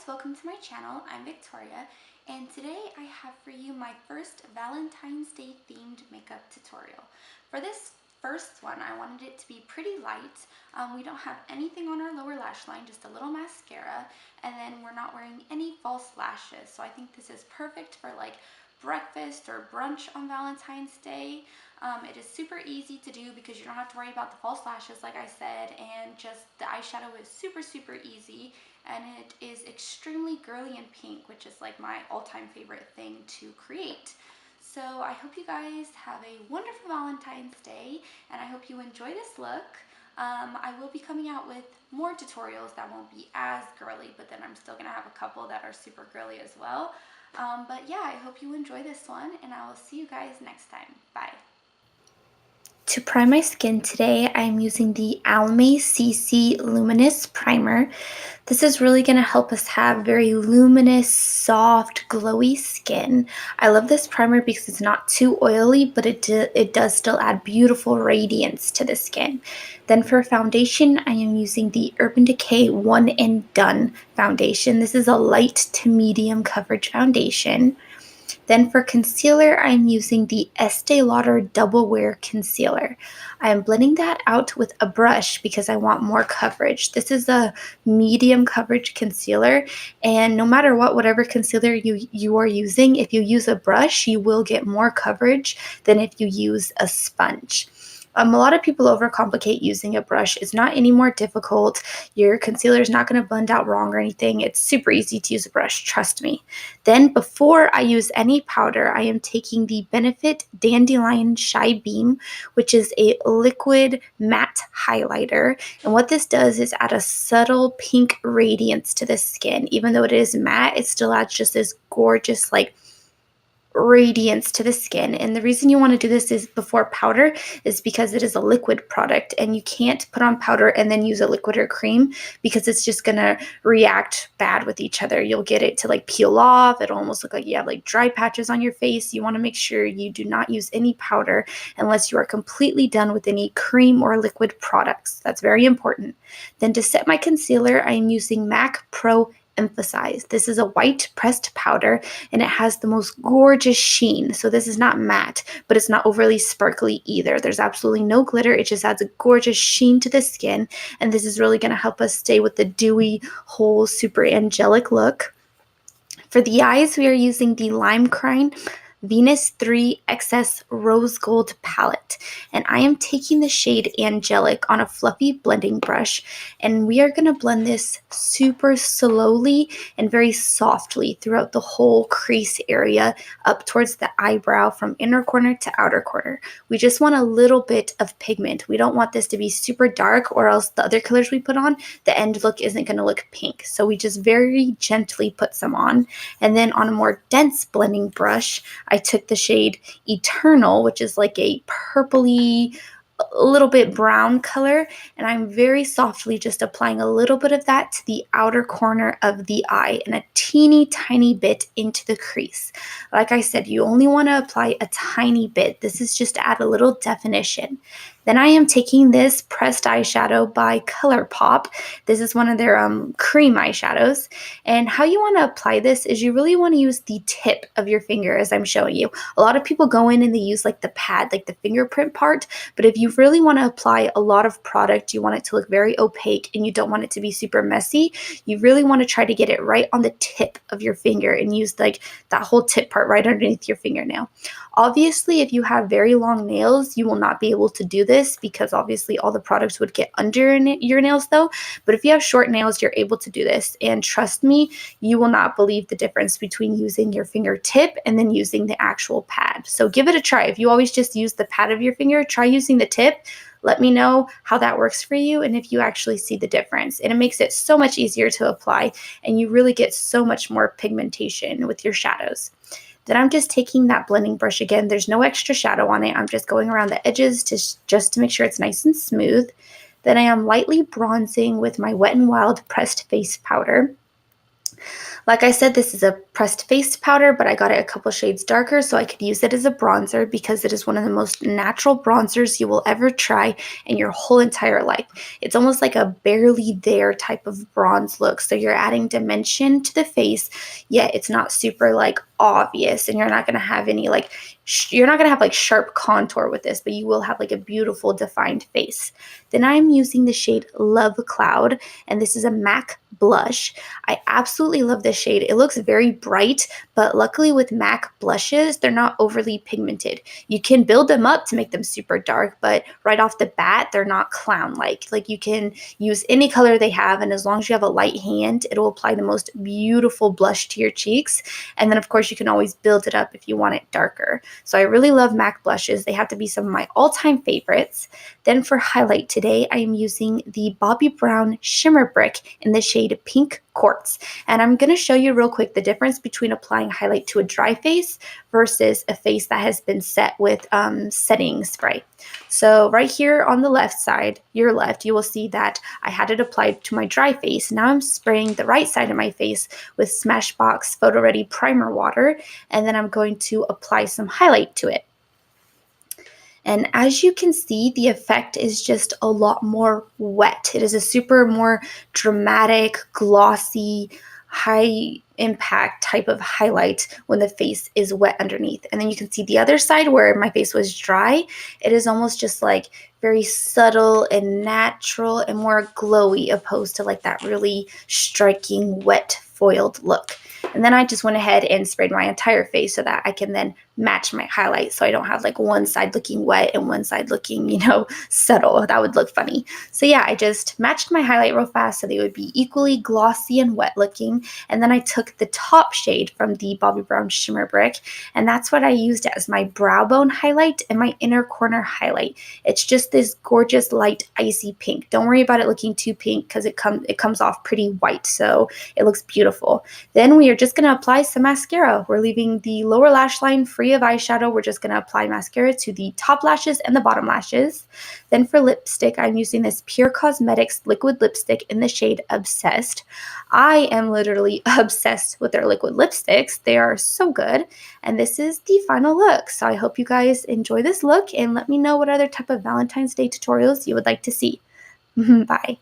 welcome to my channel. I'm Victoria, and today I have for you my first Valentine's Day themed makeup tutorial. For this first one, I wanted it to be pretty light. We don't have anything on our lower lash line, just a little mascara, and then we're not wearing any false lashes. So I think this is perfect for like breakfast or brunch on Valentine's Day. It is super easy to do because you don't have to worry about the false lashes like I said, and just the eyeshadow is super easy, and it is extremely girly and pink, which is like my all-time favorite thing to create. So I hope you guys have a wonderful Valentine's Day, and I hope you enjoy this look. I will be coming out with more tutorials that won't be as girly, but then I'm still gonna have a couple that are super girly as well. But yeah, I hope you enjoy this one, and I will see you guys next time. Bye. To prime my skin today, I'm using the Almay CC Luminous Primer. This is really going to help us have very luminous, soft, glowy skin. I love this primer because it's not too oily, but it does still add beautiful radiance to the skin. Then for foundation, I am using the Urban Decay One and Done foundation. This is a light to medium coverage foundation. Then for concealer, I'm using the Estee Lauder Double Wear Concealer. I'm blending that out with a brush because I want more coverage. This is a medium coverage concealer, and no matter whatever concealer you are using, if you use a brush, you will get more coverage than if you use a sponge. A lot of people overcomplicate using a brush. It's not any more difficult. Your concealer is not going to blend out wrong or anything. It's super easy to use a brush, trust me. Then before I use any powder, I am taking the Benefit Dandelion Shy Beam, which is a liquid matte highlighter. And what this does is add a subtle pink radiance to the skin. Even though it is matte, it still adds just this gorgeous, like, radiance to the skin. And the reason you want to do this is before powder is because it is a liquid product, and you can't put on powder and then use a liquid or cream because it's just gonna react bad with each other. You'll get it to like peel off. It'll almost look like you have like dry patches on your face. You want to make sure you do not use any powder unless you are completely done with any cream or liquid products. That's very important. Then to set my concealer, I am using MAC Pro Emphasize. This is a white pressed powder, and it has the most gorgeous sheen. So this is not matte, but it's not overly sparkly either. There's absolutely no glitter. It just adds a gorgeous sheen to the skin, and this is really going to help us stay with the dewy, whole, super angelic look. For the eyes, we are using the Lime Crime Venus 3 XS Rose Gold palette, and I am taking the shade Angelic on a fluffy blending brush, and we are going to blend this super slowly and very softly throughout the whole crease area up towards the eyebrow from inner corner to outer corner. We just want a little bit of pigment. We don't want this to be super dark, or else the other colors we put on, the end look isn't going to look pink. So we just very gently put some on. And then on a more dense blending brush, I took the shade Eternal, which is like a purpley, a little bit brown color, and I'm very softly just applying a little bit of that to the outer corner of the eye and a teeny tiny bit into the crease. Like I said, you only want to apply a tiny bit. This is just to add a little definition. Then I am taking this pressed eyeshadow by ColourPop. This is one of their cream eyeshadows. And how you want to apply this is you really want to use the tip of your finger as I'm showing you. A lot of people go in and they use like the pad, like the fingerprint part. But if you really want to apply a lot of product, you want it to look very opaque and you don't want it to be super messy, you really want to try to get it right on the tip of your finger and use like that whole tip part right underneath your fingernail. Obviously, if you have very long nails, you will not be able to do this because obviously all the products would get under your nails though. But if you have short nails, you're able to do this. And trust me, you will not believe the difference between using your fingertip and then using the actual pad. So give it a try. If you always just use the pad of your finger, try using the tip. Let me know how that works for you and if you actually see the difference. And it makes it so much easier to apply, and you really get so much more pigmentation with your shadows. Then I'm just taking that blending brush again. There's no extra shadow on it. I'm just going around the edges just to make sure it's nice and smooth. Then I am lightly bronzing with my Wet n Wild pressed face powder. Like I said, this is a pressed face powder, but I got it a couple shades darker so I could use it as a bronzer because it is one of the most natural bronzers you will ever try in your whole entire life. It's almost like a barely there type of bronze look. So you're adding dimension to the face, yet it's not super like obvious, and you're not going to have any like you're not going to have like sharp contour with this, but you will have like a beautiful defined face. Then I'm using the shade Love Cloud, and this is a MAC blush. I absolutely love this shade. It looks very bright, but luckily with MAC blushes, they're not overly pigmented. You can build them up to make them super dark, but right off the bat, they're not clown-like. Like you can use any color they have, and as long as you have a light hand, it'll apply the most beautiful blush to your cheeks. And then of course you can always build it up if you want it darker. So I really love MAC blushes. They have to be some of my all-time favorites. Then for highlight today, I am using the Bobbi Brown Shimmer Brick in the shade Pink Quartz. And I'm going to show you real quick the difference between applying highlight to a dry face versus a face that has been set with setting spray. So right here on the left side, your left, you will see that I had it applied to my dry face. Now I'm spraying the right side of my face with Smashbox Photo Ready Primer Water, and then I'm going to apply some highlight to it. And as you can see, the effect is just a lot more wet. It is a super more dramatic, glossy, high impact type of highlight when the face is wet underneath. And then you can see the other side where my face was dry. It is almost just like very subtle and natural and more glowy opposed to like that really striking wet foiled look. And then I just went ahead and sprayed my entire face so that I can then match my highlight so I don't have like one side looking wet and one side looking, subtle. That would look funny. So yeah, I just matched my highlight real fast so they would be equally glossy and wet looking. And then I took the top shade from the Bobbi Brown Shimmer Brick, and that's what I used as my brow bone highlight and my inner corner highlight. It's just this gorgeous light icy pink. Don't worry about it looking too pink because it comes off pretty white, so it looks beautiful. Then we are just going to apply some mascara. We're leaving the lower lash line free of eyeshadow. We're just going to apply mascara to the top lashes and the bottom lashes. Then for lipstick, I'm using this Pure Cosmetics liquid lipstick in the shade Obsessed. I am literally obsessed with their liquid lipsticks. They are so good. And this is the final look. So I hope you guys enjoy this look and let me know what other type of Valentine's Day tutorials you would like to see. Bye.